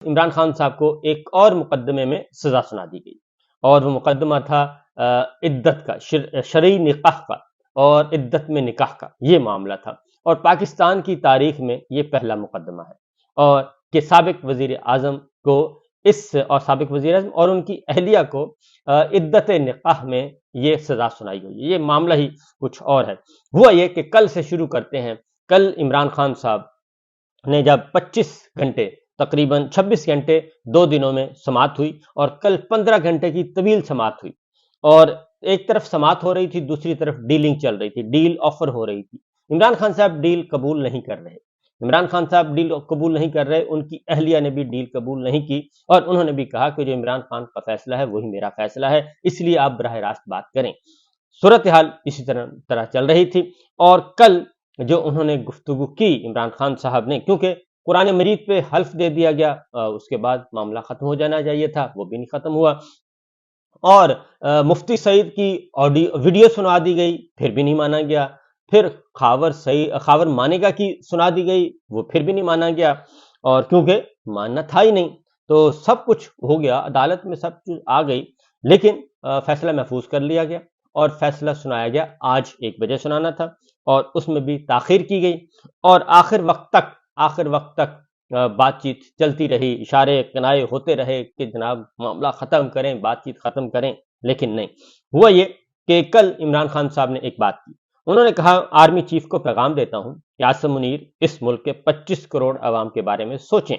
عمران خان صاحب کو ایک اور مقدمے میں سزا سنا دی گئی، اور وہ مقدمہ تھا عدت کا، شرعی نکاح کا اور عدت میں نکاح کا یہ معاملہ تھا، اور پاکستان کی تاریخ میں یہ پہلا مقدمہ ہے، اور کہ سابق وزیر اعظم کو سابق وزیر اعظم اور ان کی اہلیہ کو عدت نکاح میں یہ سزا سنائی گئی۔ یہ معاملہ ہی کچھ اور ہے۔ ہوا یہ کہ کل سے شروع کرتے ہیں۔ کل عمران خان صاحب نے جب 25 گھنٹے تقریباً 26 گھنٹے 2 دنوں میں سماعت ہوئی، اور کل 15 گھنٹے کی طویل سماعت ہوئی، اور ایک طرف سماعت ہو رہی تھی، دوسری طرف ڈیلنگ چل رہی تھی، ڈیل آفر ہو رہی تھی۔ عمران خان صاحب ڈیل قبول نہیں کر رہے، عمران خان صاحب ڈیل قبول نہیں کر رہے، ان کی اہلیہ نے بھی ڈیل قبول نہیں کی، اور انہوں نے بھی کہا کہ جو عمران خان کا فیصلہ ہے وہی میرا فیصلہ ہے، اس لیے آپ براہ راست بات کریں۔ صورتحال اسی طرح چل رہی تھی، اور کل جو انہوں نے گفتگو کی عمران خان صاحب نے، کیونکہ قرآن مجید پہ حلف دے دیا گیا، اس کے بعد معاملہ ختم ہو جانا چاہیے تھا، وہ بھی نہیں ختم ہوا، اور مفتی سعید کی ویڈیو سنا دی گئی، پھر بھی نہیں مانا گیا، پھر خاور مانیگا کی سنا دی گئی، وہ پھر بھی نہیں مانا گیا، اور کیونکہ ماننا تھا ہی نہیں، تو سب کچھ ہو گیا، عدالت میں سب کچھ آ گئی، لیکن فیصلہ محفوظ کر لیا گیا، اور فیصلہ سنایا گیا آج 1 بجے سنانا تھا، اور اس میں بھی تاخیر کی گئی، اور آخر وقت تک بات چیت چلتی رہی، اشارے کنائے ہوتے رہے کہ جناب معاملہ ختم کریں، بات چیت ختم کریں، لیکن نہیں ہوا۔ یہ کہ کل عمران خان صاحب نے ایک بات کی، انہوں نے کہا آرمی چیف کو پیغام دیتا ہوں کہ عاصم منیر اس ملک کے 25 کروڑ عوام کے بارے میں سوچیں،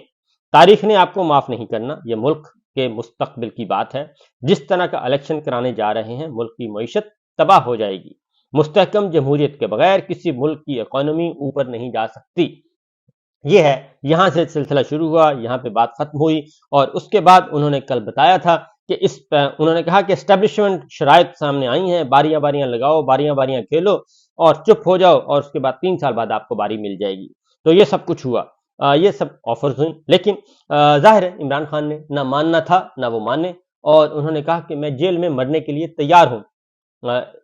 تاریخ نے آپ کو معاف نہیں کرنا، یہ ملک کے مستقبل کی بات ہے، جس طرح کا الیکشن کرانے جا رہے ہیں ملک کی معیشت تباہ ہو جائے گی، مستحکم جمہوریت کے بغیر کسی ملک کی اکانومی اوپر نہیں جا سکتی۔ یہ ہے، یہاں سے سلسلہ شروع ہوا، یہاں پہ بات ختم ہوئی، اور اس کے بعد انہوں نے کل بتایا تھا کہ انہوں نے کہا کہ اسٹیبلشمنٹ شرائط سامنے آئی ہیں، باریاں باریاں لگاؤ، باریاں باریاں کھیلو، اور چپ ہو جاؤ، اور اس کے بعد 3 سال بعد آپ کو باری مل جائے گی۔ تو یہ سب کچھ ہوا، یہ سب آفرز ہوئیں، لیکن ظاہر ہے عمران خان نے نہ ماننا تھا نہ وہ مانے، اور انہوں نے کہا کہ میں جیل میں مرنے کے لیے تیار ہوں،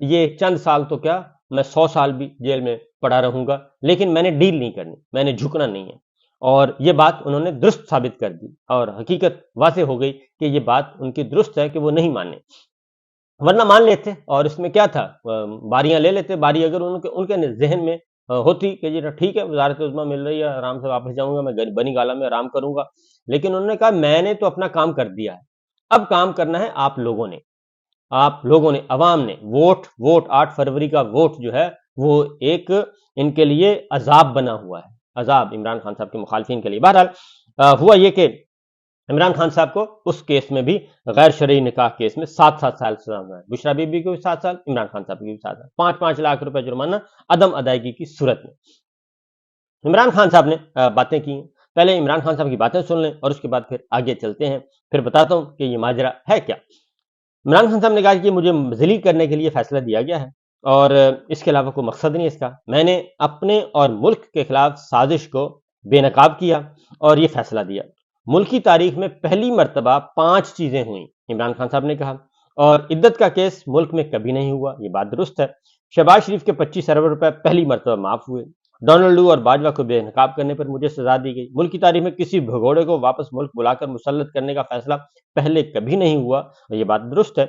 یہ چند سال تو کیا، میں 100 سال بھی جیل میں پڑا رہوں گا، لیکن میں نے ڈیل نہیں کرنی، میں نے جھکنا نہیں ہے، اور یہ بات انہوں نے درست ثابت کر دی، اور حقیقت واضح ہو گئی کہ یہ بات ان کی درست ہے کہ وہ نہیں مانے، ورنہ مان لیتے، اور اس میں کیا تھا، باریاں لے لیتے، باری اگر ان کے ذہن میں ہوتی کہ جی ٹھیک ہے وزارت عظمیٰ مل رہی ہے، آرام سے واپس جاؤں گا، میں بنی گالہ میں آرام کروں گا، لیکن انہوں نے کہا میں نے تو اپنا کام کر دیا ہے، اب کام کرنا ہے آپ لوگوں نے، عوام نے، ووٹ 8 فروری کا ووٹ جو ہے وہ ایک ان کے لیے عذاب بنا ہوا ہے، عذاب عمران خان صاحب کے مخالفین کے لیے۔ بہرحال ہوا یہ کہ عمران خان صاحب کو اس کیس میں بھی، غیر شرعی نکاح کیس میں 7 سال سزا ہوا ہے، بشرا بی بی کو بھی 7 سال، عمران خان صاحب کو بھی 7 سال، 5 لاکھ روپے جرمانہ عدم ادائیگی کی صورت میں۔ عمران خان صاحب نے باتیں کی، پہلے عمران خان صاحب کی باتیں سن لیں، اور اس کے بعد پھر آگے چلتے ہیں، پھر بتاتا ہوں کہ یہ ماجرا ہے کیا۔ عمران خان صاحب نے کہا کہ مجھے ذلیل کرنے کے لیے فیصلہ دیا گیا ہے، اور اس کے علاوہ کوئی مقصد نہیں اس کا، میں نے اپنے اور ملک کے خلاف سازش کو بے نقاب کیا اور یہ فیصلہ دیا۔ ملکی تاریخ میں پہلی مرتبہ 5 چیزیں ہوئیں، عمران خان صاحب نے کہا، اور عدت کا کیس ملک میں کبھی نہیں ہوا، یہ بات درست ہے۔ شہباز شریف کے 25 ارب روپے پہلی مرتبہ معاف ہوئے، ڈونلڈ لو اور باجوہ کو بے نقاب کرنے پر مجھے سزا دی گئی، ملکی تاریخ میں کسی بھگوڑے کو واپس ملک بلا کر مسلط کرنے کا فیصلہ پہلے کبھی نہیں ہوا، یہ بات درست ہے۔